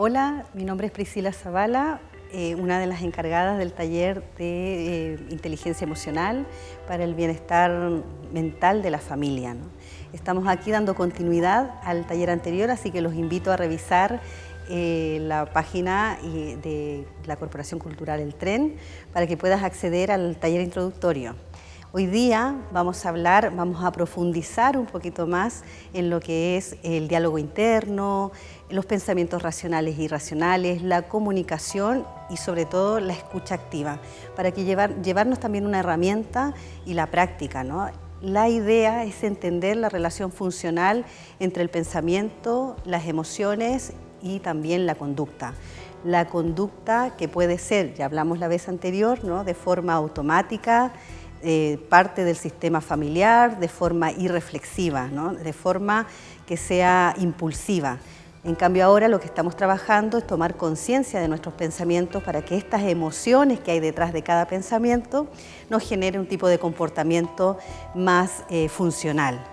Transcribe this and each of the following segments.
Hola, mi nombre es Priscila Zavala, una de las encargadas del taller de inteligencia emocional para el bienestar mental de la familia, ¿no? Estamos aquí dando continuidad al taller anterior, así que los invito a revisar la página de la Corporación Cultural El Tren para que puedas acceder al taller introductorio. Hoy día vamos a profundizar un poquito más en lo que es el diálogo interno, los pensamientos racionales e irracionales, la comunicación y sobre todo la escucha activa, para que llevarnos también una herramienta y la práctica, ¿no? La idea es entender la relación funcional entre el pensamiento, las emociones y también la conducta. La conducta que puede ser, ya hablamos la vez anterior, ¿no?, de forma automática, parte del sistema familiar, de forma irreflexiva, ¿no?, de forma que sea impulsiva. En cambio ahora lo que estamos trabajando es tomar conciencia de nuestros pensamientos para que estas emociones que hay detrás de cada pensamiento nos generen un tipo de comportamiento más funcional.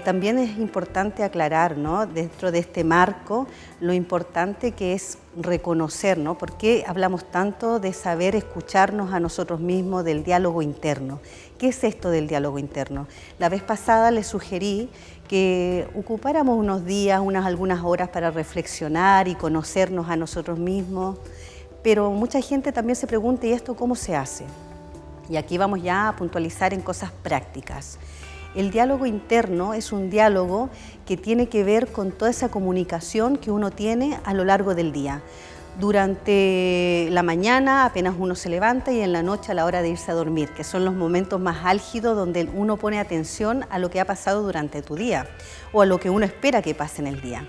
También es importante aclarar, ¿no?, dentro de este marco, lo importante que es reconocer, ¿no?, por qué hablamos tanto de saber escucharnos a nosotros mismos, del diálogo interno. ¿Qué es esto del diálogo interno? La vez pasada les sugerí que ocupáramos unos días, algunas horas para reflexionar y conocernos a nosotros mismos, pero mucha gente también se pregunta, ¿y esto cómo se hace? Y aquí vamos ya a puntualizar en cosas prácticas. El diálogo interno es un diálogo que tiene que ver con toda esa comunicación que uno tiene a lo largo del día. Durante la mañana apenas uno se levanta y en la noche a la hora de irse a dormir, que son los momentos más álgidos donde uno pone atención a lo que ha pasado durante tu día o a lo que uno espera que pase en el día.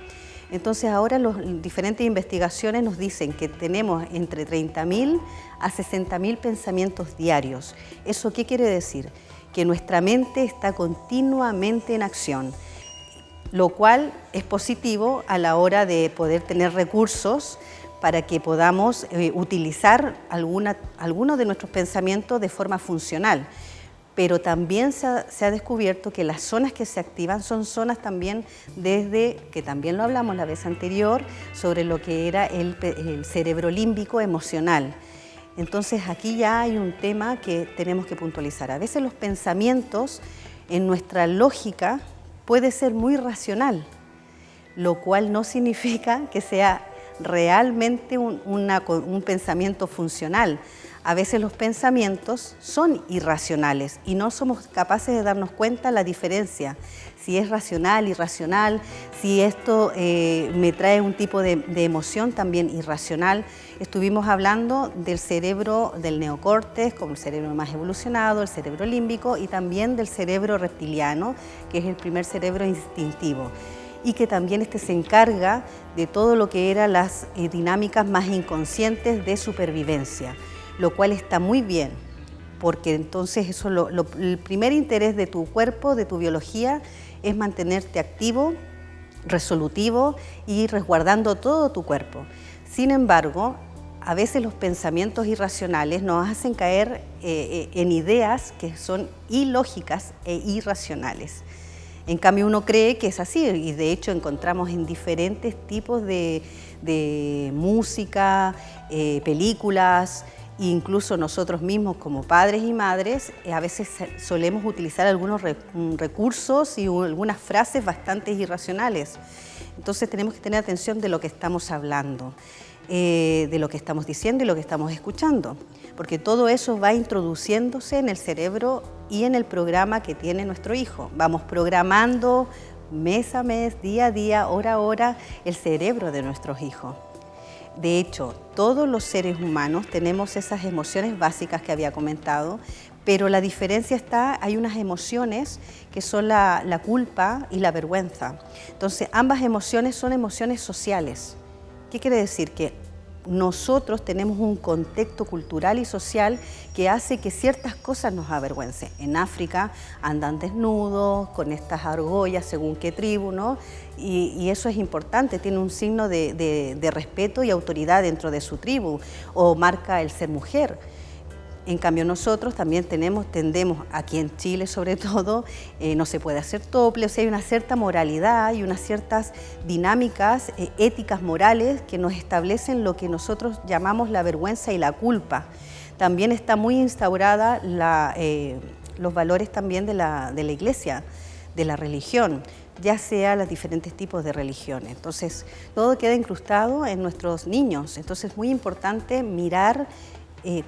Entonces ahora las diferentes investigaciones nos dicen que tenemos entre 30.000 a 60.000 pensamientos diarios. ¿Eso qué quiere decir? Que nuestra mente está continuamente en acción, lo cual es positivo a la hora de poder tener recursos para que podamos utilizar algunos de nuestros pensamientos de forma funcional. Pero también se ha descubierto que las zonas que se activan son zonas también que también lo hablamos la vez anterior, sobre lo que era el cerebro límbico emocional. Entonces aquí ya hay un tema que tenemos que puntualizar. A veces los pensamientos en nuestra lógica puede ser muy racional, lo cual no significa que sea realmente un pensamiento funcional. A veces los pensamientos son irracionales y no somos capaces de darnos cuenta la diferencia, si es racional, irracional, si esto me trae un tipo de emoción también irracional. Estuvimos hablando del cerebro del neocórtex, como el cerebro más evolucionado, el cerebro límbico y también del cerebro reptiliano, que es el primer cerebro instintivo, y que también se encarga de todo lo que eran las dinámicas más inconscientes de supervivencia, lo cual está muy bien, porque entonces eso el primer interés de tu cuerpo, de tu biología, es mantenerte activo, resolutivo y resguardando todo tu cuerpo. Sin embargo, a veces los pensamientos irracionales nos hacen caer en ideas que son ilógicas e irracionales. En cambio uno cree que es así y de hecho encontramos en diferentes tipos de música, películas, incluso nosotros mismos como padres y madres a veces solemos utilizar algunos recursos y algunas frases bastante irracionales. Entonces tenemos que tener atención de lo que estamos hablando, de lo que estamos diciendo y lo que estamos escuchando, porque todo eso va introduciéndose en el cerebro y en el programa que tiene nuestro hijo. Vamos programando mes a mes, día a día, hora a hora, el cerebro de nuestros hijos. De hecho, todos los seres humanos tenemos esas emociones básicas que había comentado, pero la diferencia hay unas emociones que son la culpa y la vergüenza. Entonces, ambas emociones son emociones sociales. ¿Qué quiere decir? Que nosotros tenemos un contexto cultural y social que hace que ciertas cosas nos avergüencen. En África andan desnudos, con estas argollas según qué tribu, ¿no? Y eso es importante, tiene un signo de respeto y autoridad dentro de su tribu, o marca el ser mujer. En cambio nosotros también tendemos, aquí en Chile sobre todo, no se puede hacer tople, o sea, hay una cierta moralidad y unas ciertas dinámicas éticas morales que nos establecen lo que nosotros llamamos la vergüenza y la culpa. También está muy instaurada los valores también de la Iglesia, de la religión, ya sea los diferentes tipos de religiones. Entonces, todo queda incrustado en nuestros niños. Entonces, es muy importante mirar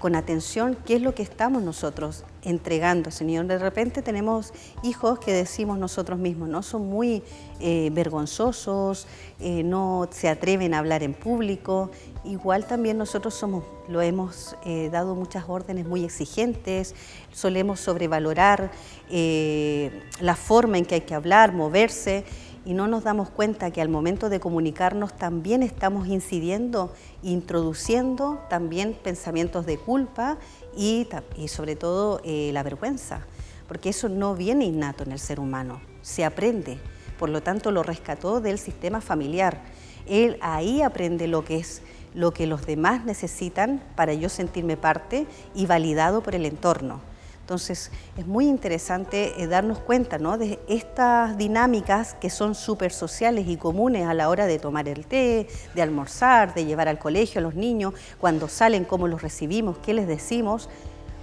con atención qué es lo que estamos nosotros entregando, Señor. De repente tenemos hijos que decimos nosotros mismos, ¿no? Son muy vergonzosos, no se atreven a hablar en público. Igual también nosotros lo hemos dado muchas órdenes muy exigentes, solemos sobrevalorar la forma en que hay que hablar, moverse, y no nos damos cuenta que al momento de comunicarnos también estamos incidiendo, introduciendo también pensamientos de culpa y sobre todo la vergüenza, porque eso no viene innato en el ser humano, se aprende, por lo tanto lo rescató del sistema familiar. Él ahí aprende lo que los demás necesitan para yo sentirme parte y validado por el entorno. Entonces, es muy interesante darnos cuenta, ¿no?, de estas dinámicas que son súper sociales y comunes a la hora de tomar el té, de almorzar, de llevar al colegio a los niños, cuando salen, cómo los recibimos, qué les decimos,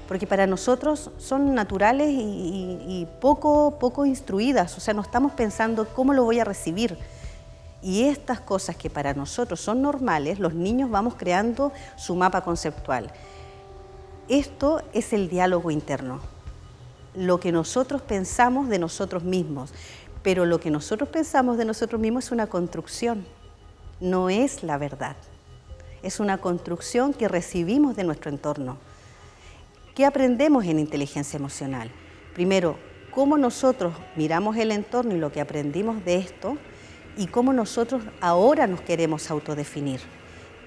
porque para nosotros son naturales y poco instruidas, o sea, no estamos pensando cómo lo voy a recibir. Y estas cosas que para nosotros son normales, los niños vamos creando su mapa conceptual. Esto es el diálogo interno, lo que nosotros pensamos de nosotros mismos, pero lo que nosotros pensamos de nosotros mismos es una construcción, no es la verdad, es una construcción que recibimos de nuestro entorno. ¿Qué aprendemos en inteligencia emocional? Primero, cómo nosotros miramos el entorno y lo que aprendimos de esto, y cómo nosotros ahora nos queremos autodefinir,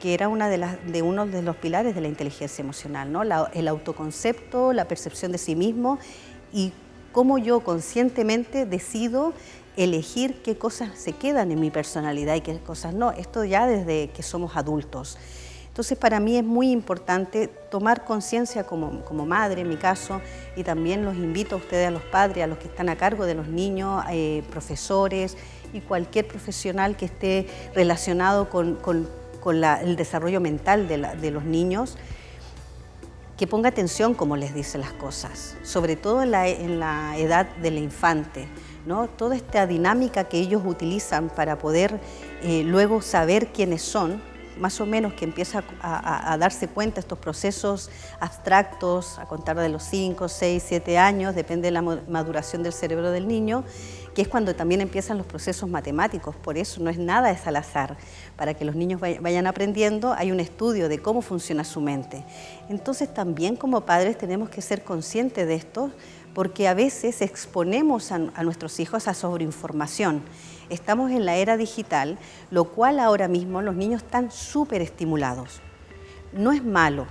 que era uno de los pilares de la inteligencia emocional, ¿no? El autoconcepto, la percepción de sí mismo y cómo yo conscientemente decido elegir qué cosas se quedan en mi personalidad y qué cosas no. Esto ya desde que somos adultos. Entonces, para mí es muy importante tomar conciencia como madre, en mi caso, y también los invito a ustedes, a los padres, a los que están a cargo de los niños, profesores y cualquier profesional que esté relacionado con el desarrollo mental de los niños, que ponga atención cómo les dice las cosas, sobre todo en la edad del infante, ¿no? Toda esta dinámica que ellos utilizan para poder luego saber quiénes son, más o menos que empieza a darse cuenta de estos procesos abstractos, a contar de los 5, 6, 7 años, depende de la maduración del cerebro del niño, que es cuando también empiezan los procesos matemáticos. Por eso no es nada al azar. Para que los niños vayan aprendiendo, hay un estudio de cómo funciona su mente. Entonces también como padres tenemos que ser conscientes de esto, porque a veces exponemos a nuestros hijos a sobreinformación. Estamos en la era digital, lo cual ahora mismo los niños están súper estimulados. No es malo,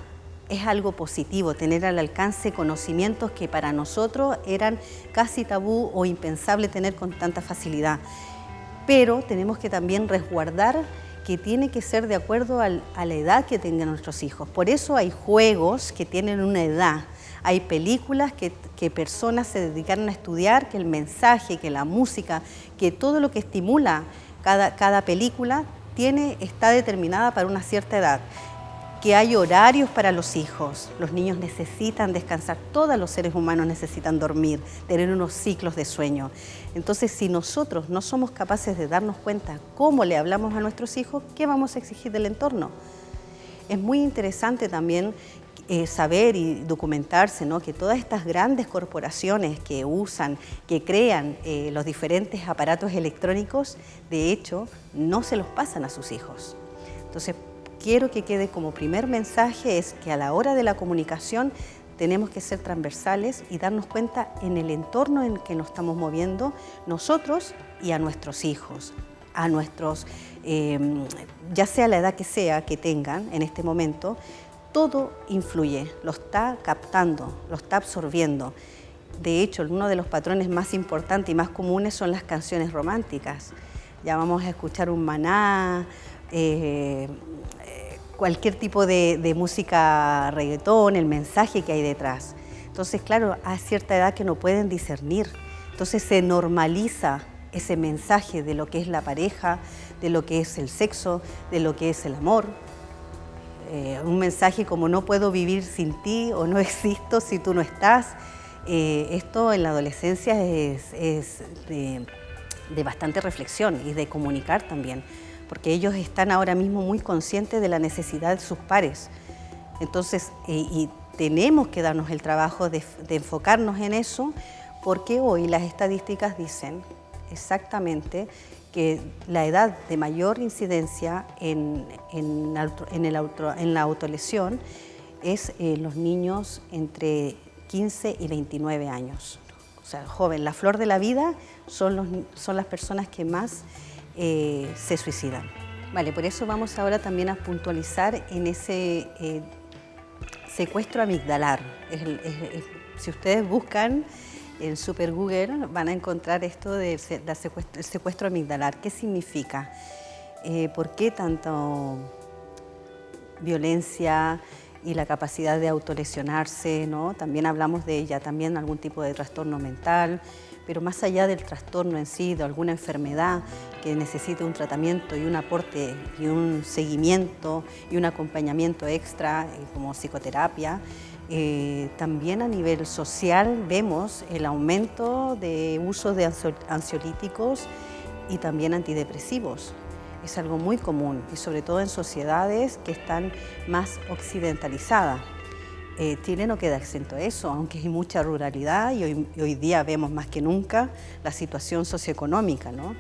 es algo positivo tener al alcance conocimientos que para nosotros eran casi tabú o impensable tener con tanta facilidad. Pero tenemos que también resguardar que tiene que ser de acuerdo a la edad que tengan nuestros hijos. Por eso hay juegos que tienen una edad. Hay películas que personas se dedicaron a estudiar, que el mensaje, que la música, que todo lo que estimula cada película está determinada para una cierta edad. Que hay horarios para los hijos. Los niños necesitan descansar, todos los seres humanos necesitan dormir, tener unos ciclos de sueño. Entonces, si nosotros no somos capaces de darnos cuenta cómo le hablamos a nuestros hijos, ¿qué vamos a exigir del entorno? Es muy interesante también saber y documentarse, ¿no?, que todas estas grandes corporaciones que usan, que crean los diferentes aparatos electrónicos, de hecho, no se los pasan a sus hijos. Entonces, quiero que quede como primer mensaje es que a la hora de la comunicación tenemos que ser transversales y darnos cuenta en el entorno en que nos estamos moviendo nosotros y a nuestros hijos, a nuestros, ya sea la edad que sea que tengan en este momento, todo influye, lo está captando, lo está absorbiendo. De hecho, uno de los patrones más importantes y más comunes son las canciones románticas. Ya vamos a escuchar un Maná, cualquier tipo de música reggaetón, el mensaje que hay detrás. Entonces, claro, a cierta edad que no pueden discernir. Entonces se normaliza ese mensaje de lo que es la pareja, de lo que es el sexo, de lo que es el amor. Un mensaje como no puedo vivir sin ti o no existo si tú no estás. Esto en la adolescencia es de bastante reflexión y de comunicar también, porque ellos están ahora mismo muy conscientes de la necesidad de sus pares. Entonces, y tenemos que darnos el trabajo de enfocarnos en eso, porque hoy las estadísticas dicen exactamente que la edad de mayor incidencia en la autolesión es los niños entre 15 y 29 años. O sea, joven, la flor de la vida son las personas que más se suicidan. Vale, por eso vamos ahora también a puntualizar en ese secuestro amigdalar. Si ustedes buscan en Super Google van a encontrar esto del secuestro amigdalar. ¿Qué significa? ¿Por qué tanto violencia y la capacidad de autolesionarse, ¿no? También hablamos de ella, también algún tipo de trastorno mental, pero más allá del trastorno en sí, de alguna enfermedad que necesite un tratamiento y un aporte y un seguimiento y un acompañamiento extra como psicoterapia, también a nivel social vemos el aumento de uso de ansiolíticos y también antidepresivos. Es algo muy común y sobre todo en sociedades que están más occidentalizadas. Chile no queda exento a eso, aunque hay mucha ruralidad y hoy día vemos más que nunca la situación socioeconómica, ¿no?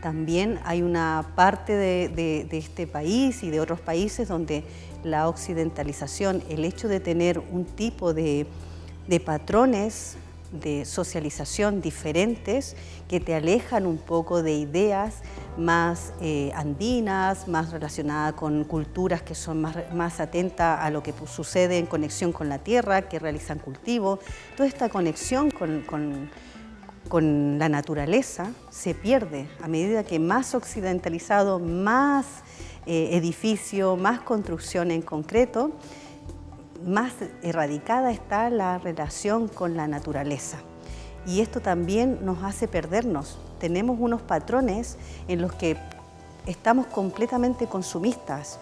También hay una parte de este país y de otros países donde la occidentalización, el hecho de tener un tipo de patrones de socialización diferentes que te alejan un poco de ideas más andinas, más relacionadas con culturas que son más atentas a lo que sucede en conexión con la tierra, que realizan cultivo. Toda esta conexión con la naturaleza se pierde a medida que más occidentalizado, más edificio, más construcción en concreto, más erradicada está la relación con la naturaleza. Y esto también nos hace perdernos. Tenemos unos patrones en los que estamos completamente consumistas,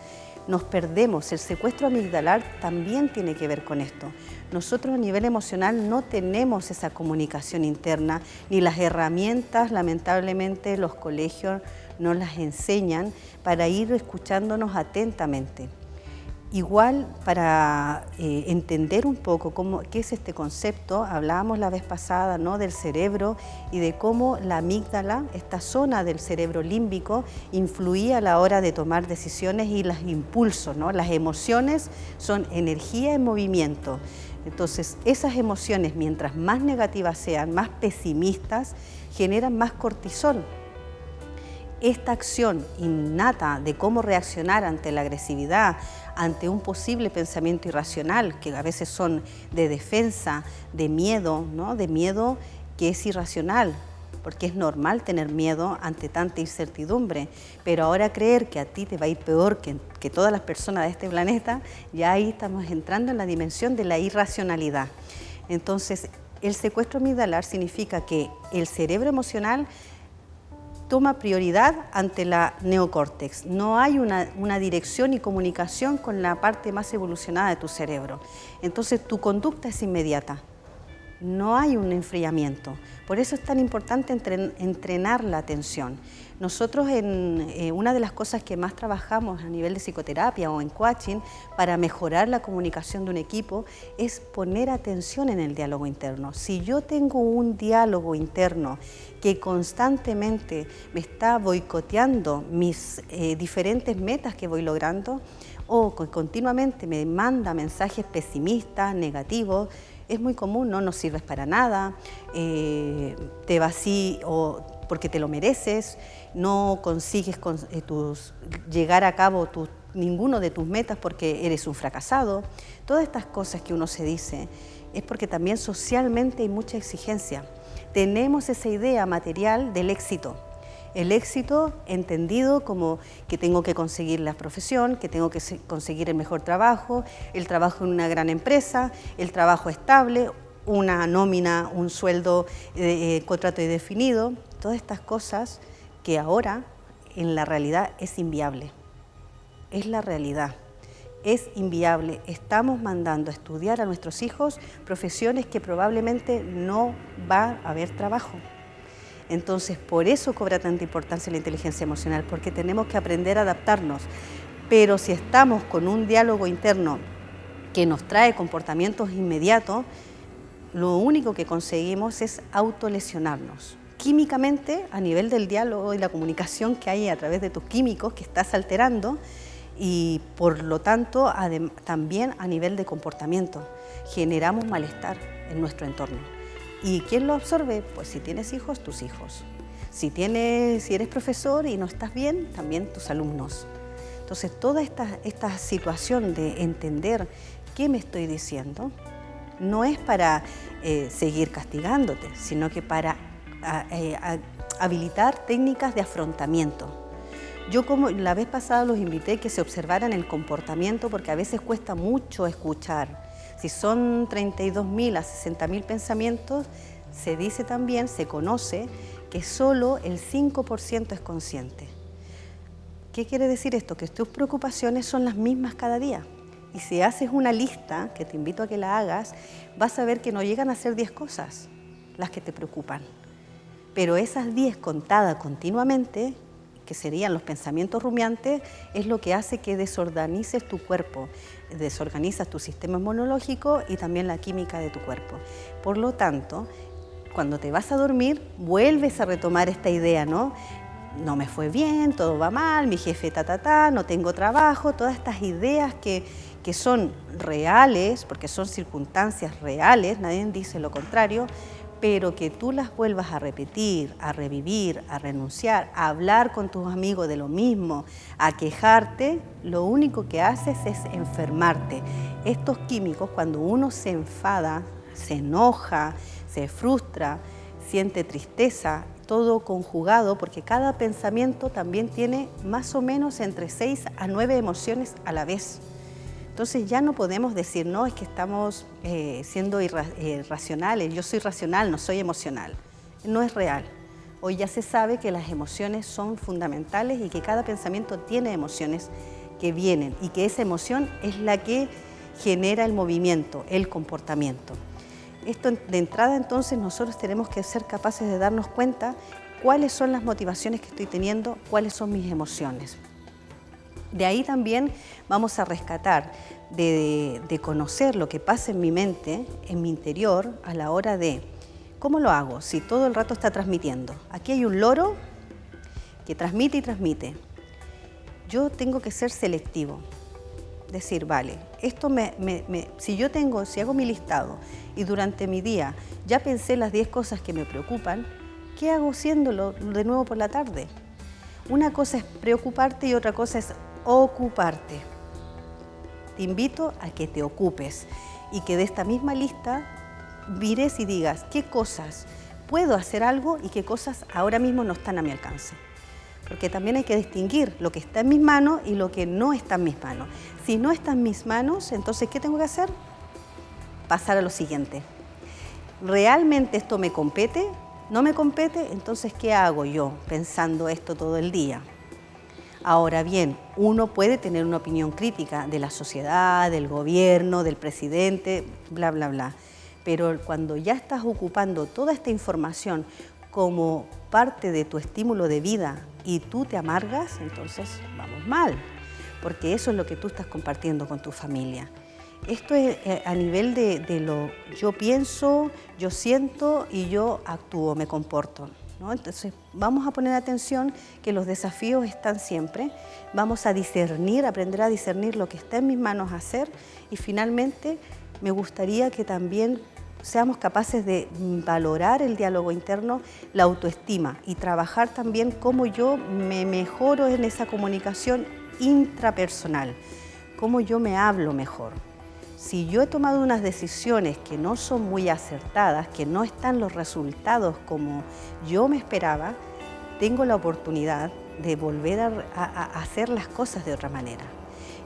nos perdemos. El secuestro amigdalar también tiene que ver con esto. Nosotros a nivel emocional no tenemos esa comunicación interna, ni las herramientas, lamentablemente los colegios no las enseñan para ir escuchándonos atentamente. Igual, para entender un poco qué es este concepto, hablábamos la vez pasada, ¿no?, del cerebro y de cómo la amígdala, esta zona del cerebro límbico, influía a la hora de tomar decisiones y los impulsos, ¿no? Las emociones son energía en movimiento. Entonces, esas emociones, mientras más negativas sean, más pesimistas, generan más cortisol. Esta acción innata de cómo reaccionar ante la agresividad, ante un posible pensamiento irracional, que a veces son de defensa, de miedo, ¿no? De miedo que es irracional, porque es normal tener miedo ante tanta incertidumbre, pero ahora creer que a ti te va a ir peor que todas las personas de este planeta, ya ahí estamos entrando en la dimensión de la irracionalidad. Entonces, el secuestro amigdalar significa que el cerebro emocional toma prioridad ante la neocórtex. No hay una dirección y comunicación con la parte más evolucionada de tu cerebro. Entonces tu conducta es inmediata. No hay un enfriamiento. Por eso es tan importante entrenar la atención. Nosotros una de las cosas que más trabajamos a nivel de psicoterapia o en coaching para mejorar la comunicación de un equipo es poner atención en el diálogo interno. Si yo tengo un diálogo interno que constantemente me está boicoteando mis diferentes metas que voy logrando o que continuamente me manda mensajes pesimistas, negativos, es muy común, no sirves para nada, te vacío porque te lo mereces, no consigues llegar a cabo ninguno de tus metas porque eres un fracasado. Todas estas cosas que uno se dice es porque también socialmente hay mucha exigencia. Tenemos esa idea material del éxito. El éxito entendido como que tengo que conseguir la profesión, que tengo que conseguir el mejor trabajo, el trabajo en una gran empresa, el trabajo estable, una nómina, un sueldo, contrato indefinido, todas estas cosas que ahora en la realidad es inviable. Es la realidad, es inviable. Estamos mandando a estudiar a nuestros hijos profesiones que probablemente no va a haber trabajo. Entonces, por eso cobra tanta importancia la inteligencia emocional, porque tenemos que aprender a adaptarnos. Pero si estamos con un diálogo interno que nos trae comportamientos inmediatos, lo único que conseguimos es autolesionarnos. Químicamente, a nivel del diálogo y la comunicación que hay a través de tus químicos que estás alterando, y por lo tanto también a nivel de comportamiento, generamos malestar en nuestro entorno. ¿Y quién lo absorbe? Pues si tienes hijos, tus hijos. Si eres profesor y no estás bien, también tus alumnos. Entonces, toda esta situación de entender qué me estoy diciendo, no es para seguir castigándote, sino que para habilitar técnicas de afrontamiento. Yo, como la vez pasada, los invité que se observaran el comportamiento, porque a veces cuesta mucho escuchar. Si son 32.000 a 60.000 pensamientos, se dice también, se conoce, que solo el 5% es consciente. ¿Qué quiere decir esto? Que tus preocupaciones son las mismas cada día. Y si haces una lista, que te invito a que la hagas, vas a ver que no llegan a ser 10 cosas las que te preocupan. Pero esas 10 contadas continuamente, que serían los pensamientos rumiantes, es lo que hace que desorganices tu cuerpo, desorganizas tu sistema inmunológico y también la química de tu cuerpo. Por lo tanto, cuando te vas a dormir, vuelves a retomar esta idea, ¿no? No me fue bien, todo va mal, mi jefe no tengo trabajo, todas estas ideas que son reales, porque son circunstancias reales, nadie dice lo contrario, pero que tú las vuelvas a repetir, a revivir, a renunciar, a hablar con tus amigos de lo mismo, a quejarte, lo único que haces es enfermarte. Estos químicos, cuando uno se enfada, se enoja, se frustra, siente tristeza, todo conjugado, porque cada pensamiento también tiene más o menos entre 6 a 9 emociones a la vez. Entonces ya no podemos decir, no, es que estamos siendo irracionales, yo soy racional, no soy emocional. No es real. Hoy ya se sabe que las emociones son fundamentales y que cada pensamiento tiene emociones que vienen y que esa emoción es la que genera el movimiento, el comportamiento. Esto de entrada, entonces, nosotros tenemos que ser capaces de darnos cuenta cuáles son las motivaciones que estoy teniendo, cuáles son mis emociones. De ahí también vamos a rescatar de conocer lo que pasa en mi mente, en mi interior, a la hora de ¿cómo lo hago? Si todo el rato está transmitiendo. Aquí hay un loro que transmite y transmite. Yo tengo que ser selectivo. Decir, vale, esto si hago mi listado y durante mi día ya pensé las 10 cosas que me preocupan, ¿qué hago haciéndolo de nuevo por la tarde? Una cosa es preocuparte y otra cosa es ocuparte. Te invito a que te ocupes y que de esta misma lista mires y digas qué cosas puedo hacer algo y qué cosas ahora mismo no están a mi alcance. Porque también hay que distinguir lo que está en mis manos y lo que no está en mis manos. Si no está en mis manos, entonces, ¿qué tengo que hacer? Pasar a lo siguiente. ¿Realmente esto me compete? ¿No me compete? Entonces, ¿qué hago yo pensando esto todo el día? Ahora bien, uno puede tener una opinión crítica de la sociedad, del gobierno, del presidente, bla, bla, bla. Pero cuando ya estás ocupando toda esta información como parte de tu estímulo de vida y tú te amargas, entonces vamos mal, porque eso es lo que tú estás compartiendo con tu familia. Esto es a nivel de lo yo pienso, yo siento y yo actúo, me comporto, ¿no? Entonces vamos a poner atención que los desafíos están siempre, vamos a discernir, aprender a discernir lo que está en mis manos hacer y finalmente me gustaría que también seamos capaces de valorar el diálogo interno, la autoestima y trabajar también cómo yo me mejoro en esa comunicación intrapersonal, cómo yo me hablo mejor. Si yo he tomado unas decisiones que no son muy acertadas, que no están los resultados como yo me esperaba, tengo la oportunidad de volver a hacer las cosas de otra manera.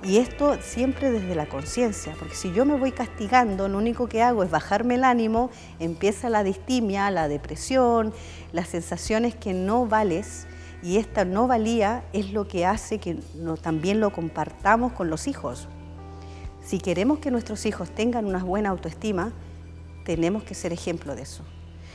Y esto siempre desde la conciencia, porque si yo me voy castigando, lo único que hago es bajarme el ánimo, empieza la distimia, la depresión, las sensaciones que no vales, y esta no valía es lo que hace que también lo compartamos con los hijos. Si queremos que nuestros hijos tengan una buena autoestima, tenemos que ser ejemplo de eso.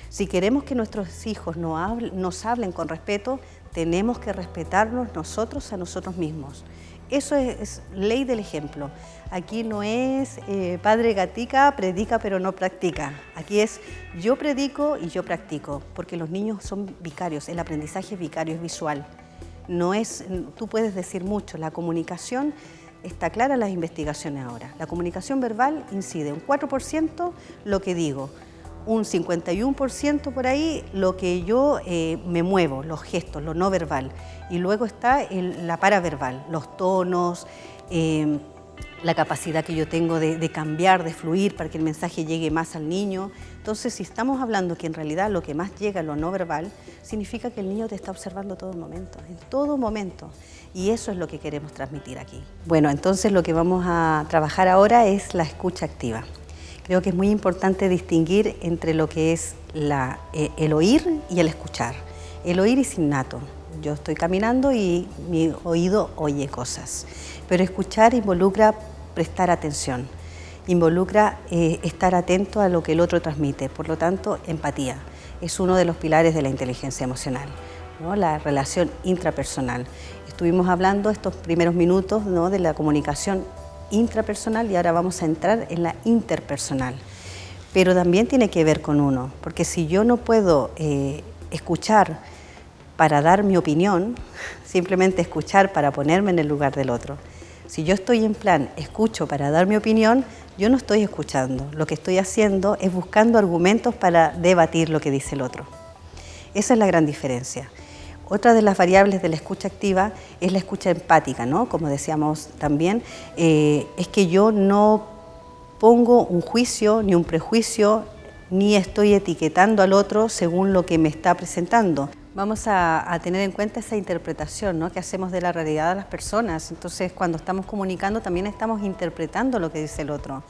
Si queremos que nuestros hijos nos hablen con respeto, tenemos que respetarnos nosotros a nosotros mismos. Eso es ley del ejemplo. Aquí no es padre Gatica, predica pero no practica. Aquí es yo predico y yo practico, porque los niños son vicarios, el aprendizaje es vicario, es visual. No es, tú puedes decir mucho, la comunicación está clara en las investigaciones ahora. La comunicación verbal incide un 4% lo que digo, un 51% por ahí lo que yo me muevo, los gestos, lo no verbal. Y luego está la paraverbal, los tonos, la capacidad que yo tengo de cambiar, de fluir para que el mensaje llegue más al niño. Entonces, si estamos hablando que en realidad lo que más llega a lo no verbal, significa que el niño te está observando todo momento, en todo momento. Y eso es lo que queremos transmitir aquí. Bueno, entonces lo que vamos a trabajar ahora es la escucha activa. Creo que es muy importante distinguir entre lo que es el oír y el escuchar. El oír es innato. Yo estoy caminando y mi oído oye cosas. Pero escuchar involucra prestar atención, involucra estar atento a lo que el otro transmite. Por lo tanto, empatía es uno de los pilares de la inteligencia emocional, ¿no? La relación intrapersonal. Estuvimos hablando estos primeros minutos, ¿no?, de la comunicación intrapersonal y ahora vamos a entrar en la interpersonal. Pero también tiene que ver con uno, porque si yo no puedo escuchar para dar mi opinión, simplemente escuchar para ponerme en el lugar del otro. Si yo estoy en plan escucho para dar mi opinión, yo no estoy escuchando. Lo que estoy haciendo es buscando argumentos para debatir lo que dice el otro. Esa es la gran diferencia. Otra de las variables de la escucha activa es la escucha empática, ¿no? Como decíamos también, es que yo no pongo un juicio ni un prejuicio, ni estoy etiquetando al otro según lo que me está presentando. Vamos a tener en cuenta esa interpretación, ¿no?, que hacemos de la realidad de las personas. Entonces, cuando estamos comunicando, también estamos interpretando lo que dice el otro.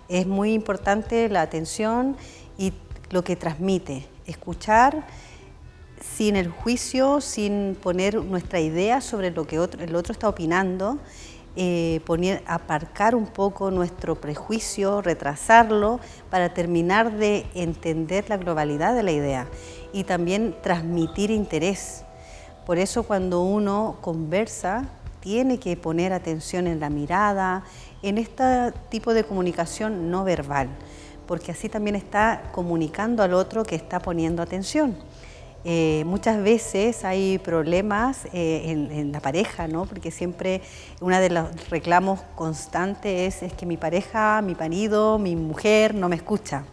Es muy importante la atención y lo que transmite. Escuchar sin el juicio, sin poner nuestra idea sobre lo que el otro está opinando, aparcar un poco nuestro prejuicio, retrasarlo para terminar de entender la globalidad de la idea y también transmitir interés. Por eso cuando uno conversa tiene que poner atención en la mirada, en este tipo de comunicación no verbal, porque así también está comunicando al otro que está poniendo atención. Muchas veces hay problemas en la pareja, ¿no? Porque siempre uno de los reclamos constantes es que mi pareja, mi marido, mi mujer no me escucha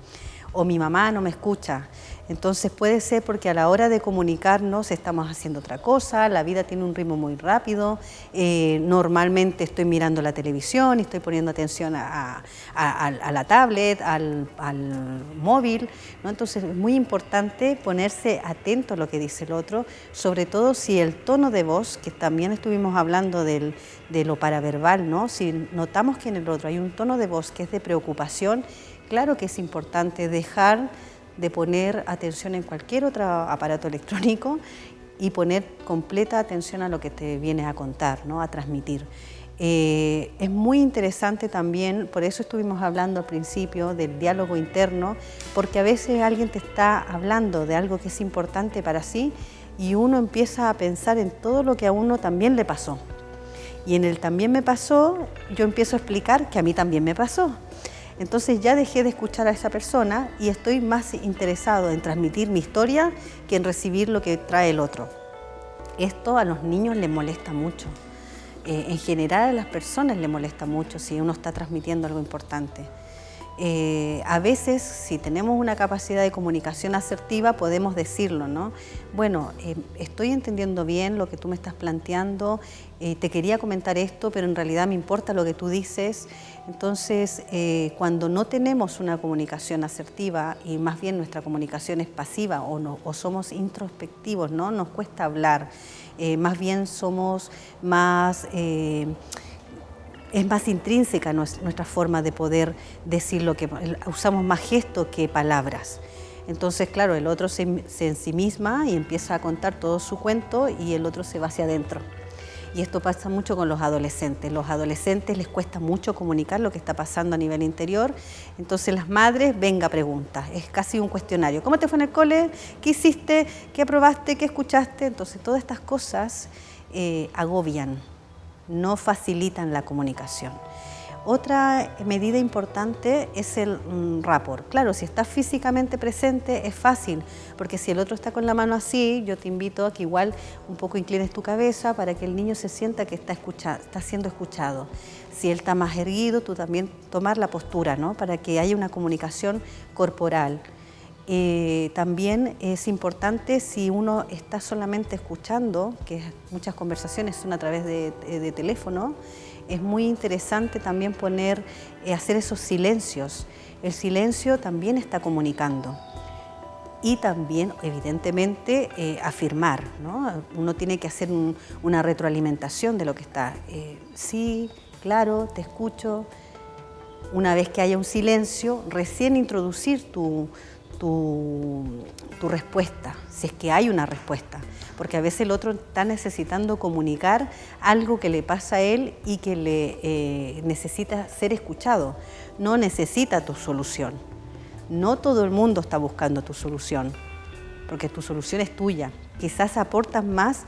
o mi mamá no me escucha. Entonces puede ser porque a la hora de comunicarnos estamos haciendo otra cosa, la vida tiene un ritmo muy rápido, normalmente estoy mirando la televisión y estoy poniendo atención a la tablet, al móvil, ¿no? Entonces es muy importante ponerse atento a lo que dice el otro, sobre todo si el tono de voz, que también estuvimos hablando de lo paraverbal, ¿no? Si notamos que en el otro hay un tono de voz que es de preocupación, claro que es importante dejar de poner atención en cualquier otro aparato electrónico y poner completa atención a lo que te viene a contar, ¿no?, a transmitir. Es muy interesante también, por eso estuvimos hablando al principio del diálogo interno, porque a veces alguien te está hablando de algo que es importante para sí y uno empieza a pensar en todo lo que a uno también le pasó. Y en el también me pasó, yo empiezo a explicar que a mí también me pasó. Entonces ya dejé de escuchar a esa persona y estoy más interesado en transmitir mi historia que en recibir lo que trae el otro. Esto a los niños les molesta mucho. En general a las personas les molesta mucho si uno está transmitiendo algo importante. A veces, si tenemos una capacidad de comunicación asertiva, podemos decirlo, ¿no? Bueno, estoy entendiendo bien lo que tú me estás planteando, te quería comentar esto, pero en realidad me importa lo que tú dices. Entonces, cuando no tenemos una comunicación asertiva y más bien nuestra comunicación es pasiva o somos introspectivos, ¿no? Nos cuesta hablar, más bien somos más... es más intrínseca nuestra forma de poder decir lo que usamos más gestos que palabras. Entonces, claro, el otro se ensimisma y empieza a contar todo su cuento y el otro se va hacia adentro. Y esto pasa mucho con los adolescentes. Los adolescentes les cuesta mucho comunicar lo que está pasando a nivel interior. Entonces las madres, venga, preguntas. Es casi un cuestionario. ¿Cómo te fue en el cole? ¿Qué hiciste? ¿Qué aprobaste? ¿Qué escuchaste? Entonces todas estas cosas agobian, no facilitan la comunicación. Otra medida importante es el rapport. Claro, si estás físicamente presente es fácil, porque si el otro está con la mano así, yo te invito a que igual un poco inclines tu cabeza para que el niño se sienta que está siendo escuchado. Si él está más erguido, tú también tomar la postura, ¿no? Para que haya una comunicación corporal. También es importante si uno está solamente escuchando, que muchas conversaciones son a través de teléfono, es muy interesante también hacer esos silencios. El silencio también está comunicando y también evidentemente afirmar, ¿no? Uno tiene que hacer una retroalimentación de lo que está. Sí, claro, te escucho. Una vez que haya un silencio, recién introducir tu respuesta, si es que hay una respuesta, porque a veces el otro está necesitando comunicar algo que le pasa a él y que le necesita ser escuchado, no necesita tu solución. No todo el mundo está buscando tu solución, porque tu solución es tuya. Quizás aportas más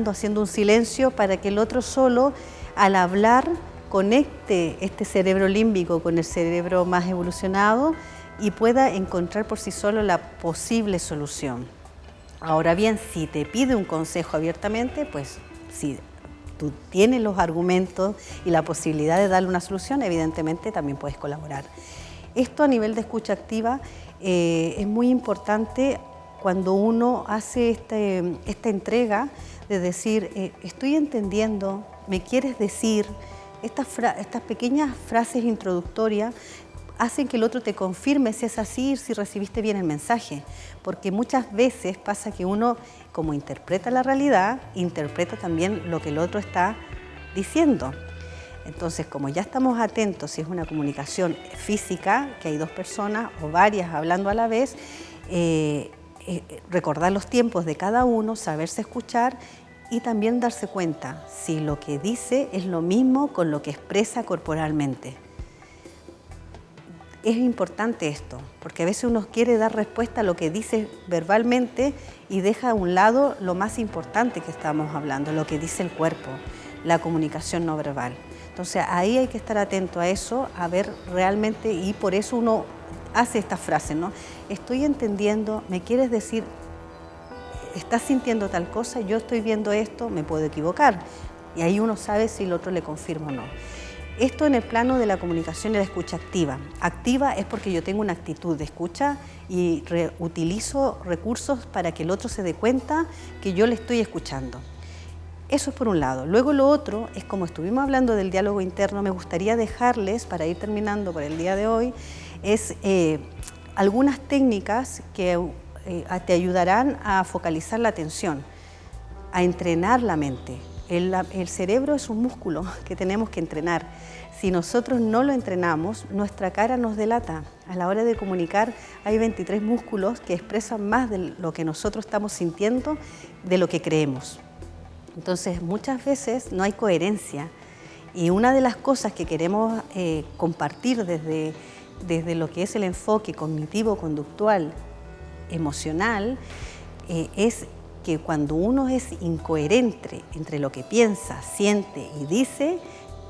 haciendo un silencio para que el otro solo, al hablar, conecte este cerebro límbico con el cerebro más evolucionado y pueda encontrar por sí solo la posible solución. Ahora bien, si te pide un consejo abiertamente, pues si tú tienes los argumentos y la posibilidad de darle una solución, evidentemente también puedes colaborar. Esto a nivel de escucha activa es muy importante cuando uno hace esta entrega de decir, estoy entendiendo, me quieres decir, estas pequeñas frases introductorias hacen que el otro te confirme si es así, si recibiste bien el mensaje. Porque muchas veces pasa que uno, como interpreta la realidad, interpreta también lo que el otro está diciendo. Entonces, como ya estamos atentos, si es una comunicación física, que hay dos personas o varias hablando a la vez, recordar los tiempos de cada uno, saberse escuchar y también darse cuenta si lo que dice es lo mismo con lo que expresa corporalmente. Es importante esto, porque a veces uno quiere dar respuesta a lo que dice verbalmente y deja a un lado lo más importante que estamos hablando, lo que dice el cuerpo, la comunicación no verbal. Entonces ahí hay que estar atento a eso, a ver realmente, y por eso uno hace esta frase, ¿no? Estoy entendiendo, me quieres decir, estás sintiendo tal cosa, yo estoy viendo esto, me puedo equivocar. Y ahí uno sabe si el otro le confirma o no. Esto en el plano de la comunicación y la escucha activa. Activa es porque yo tengo una actitud de escucha y utilizo recursos para que el otro se dé cuenta que yo le estoy escuchando. Eso es por un lado. Luego lo otro es, como estuvimos hablando del diálogo interno, me gustaría dejarles, para ir terminando por el día de hoy, es algunas técnicas que te ayudarán a focalizar la atención, a entrenar la mente. El cerebro es un músculo que tenemos que entrenar. Si nosotros no lo entrenamos, nuestra cara nos delata. A la hora de comunicar hay 23 músculos que expresan más de lo que nosotros estamos sintiendo, de lo que creemos. Entonces, muchas veces no hay coherencia. Y una de las cosas que queremos compartir desde lo que es el enfoque cognitivo-conductual emocional es que cuando uno es incoherente entre lo que piensa, siente y dice,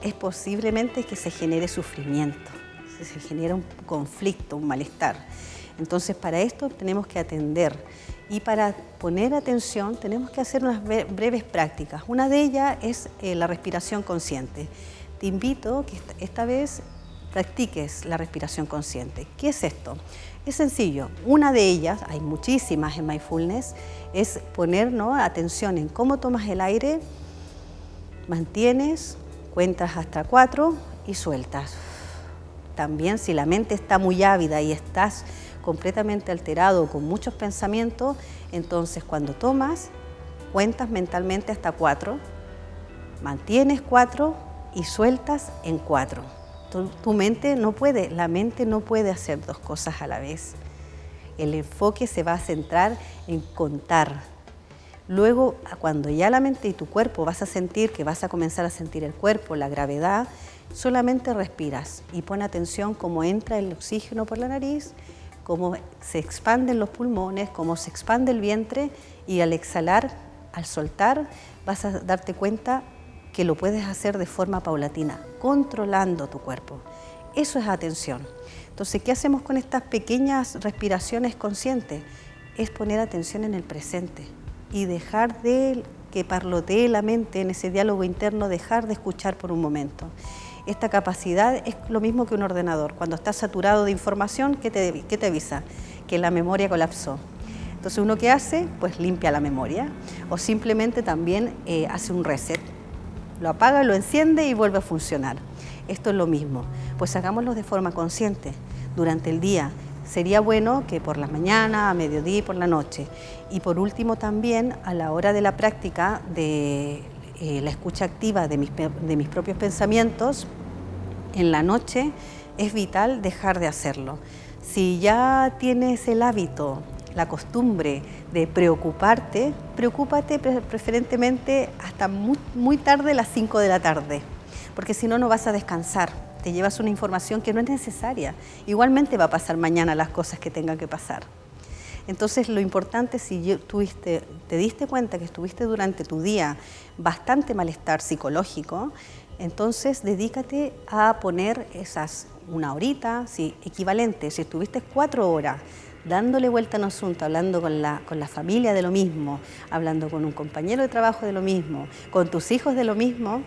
es posiblemente que se genere sufrimiento, se genera un conflicto, un malestar. Entonces, para esto tenemos que atender y para poner atención tenemos que hacer unas breves prácticas. Una de ellas es la respiración consciente. Te invito que esta vez practiques la respiración consciente. ¿Qué es esto? Es sencillo. Una de ellas, hay muchísimas en Mindfulness, es poner, ¿no?, atención en cómo tomas el aire, mantienes, cuentas hasta 4 y sueltas. También si la mente está muy ávida y estás completamente alterado con muchos pensamientos, entonces cuando tomas, cuentas mentalmente hasta 4, mantienes 4 y sueltas en 4. Tu mente no puede, la mente no puede hacer dos cosas a la vez. El enfoque se va a centrar en contar. Luego, cuando ya la mente y tu cuerpo vas a sentir que vas a comenzar a sentir el cuerpo, la gravedad, solamente respiras y pon atención cómo entra el oxígeno por la nariz, cómo se expanden los pulmones, cómo se expande el vientre, y al exhalar, al soltar, vas a darte cuenta que lo puedes hacer de forma paulatina, controlando tu cuerpo. Eso es atención. Entonces, ¿qué hacemos con estas pequeñas respiraciones conscientes? Es poner atención en el presente y dejar de que parlotee la mente en ese diálogo interno, dejar de escuchar por un momento. Esta capacidad es lo mismo que un ordenador. Cuando está saturado de información, ¿qué te avisa? Que la memoria colapsó. Entonces, ¿uno qué hace? Pues limpia la memoria o simplemente también hace un reset. Lo apaga, lo enciende y vuelve a funcionar. Esto es lo mismo. Pues hagámoslo de forma consciente durante el día. Sería bueno que por la mañana, a mediodía y por la noche. Y por último también a la hora de la práctica de la escucha activa de mis propios pensamientos, en la noche es vital dejar de hacerlo. Si ya tienes el hábito, la costumbre de preocuparte, preocúpate preferentemente hasta muy tarde, las 5 de la tarde, porque si no, no vas a descansar. Te llevas una información que no es necesaria. Igualmente va a pasar mañana las cosas que tengan que pasar. Entonces, lo importante, si te diste cuenta que estuviste durante tu día bastante malestar psicológico, entonces dedícate a poner esas 1 horita, sí, equivalente. Si estuviste 4 horas dándole vuelta al asunto, hablando con la familia de lo mismo, hablando con un compañero de trabajo de lo mismo, con tus hijos de lo mismo,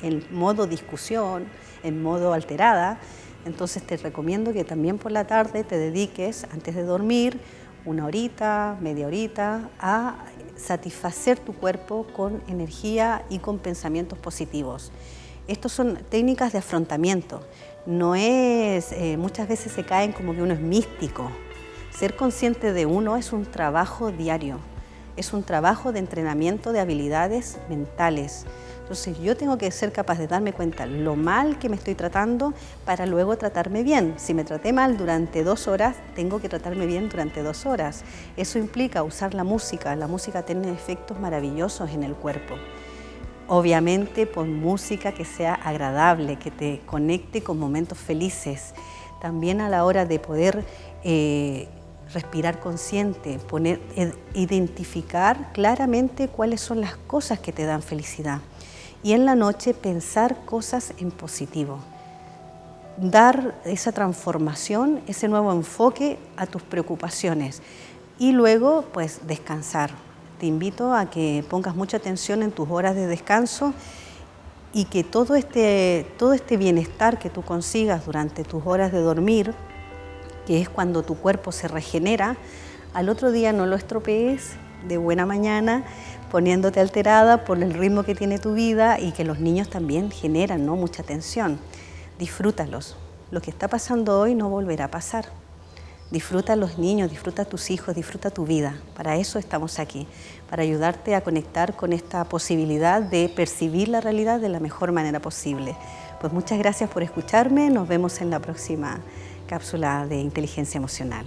en modo discusión, en modo alterada, entonces te recomiendo que también por la tarde te dediques, antes de dormir, 1 horita, media horita, a satisfacer tu cuerpo con energía y con pensamientos positivos. Estos son técnicas de afrontamiento. No es, muchas veces se caen como que uno es místico. Ser consciente de uno es un trabajo diario, es un trabajo de entrenamiento de habilidades mentales. Entonces yo tengo que ser capaz de darme cuenta lo mal que me estoy tratando para luego tratarme bien. Si me traté mal durante 2 horas, tengo que tratarme bien durante 2 horas. Eso implica usar la música. La música tiene efectos maravillosos en el cuerpo. Obviamente pon música que sea agradable, que te conecte con momentos felices. También a la hora de poder respirar consciente, identificar claramente cuáles son las cosas que te dan felicidad. Y en la noche pensar cosas en positivo. Dar esa transformación, ese nuevo enfoque a tus preocupaciones. Y luego, pues, descansar. Te invito a que pongas mucha atención en tus horas de descanso y que todo este bienestar que tú consigas durante tus horas de dormir, que es cuando tu cuerpo se regenera, al otro día no lo estropees de buena mañana, poniéndote alterada por el ritmo que tiene tu vida y que los niños también generan, ¿no?, mucha tensión. Disfrútalos. Lo que está pasando hoy no volverá a pasar. Disfruta a los niños, disfruta a tus hijos, disfruta tu vida. Para eso estamos aquí, para ayudarte a conectar con esta posibilidad de percibir la realidad de la mejor manera posible. Pues muchas gracias por escucharme. Nos vemos en la próxima cápsula de inteligencia emocional.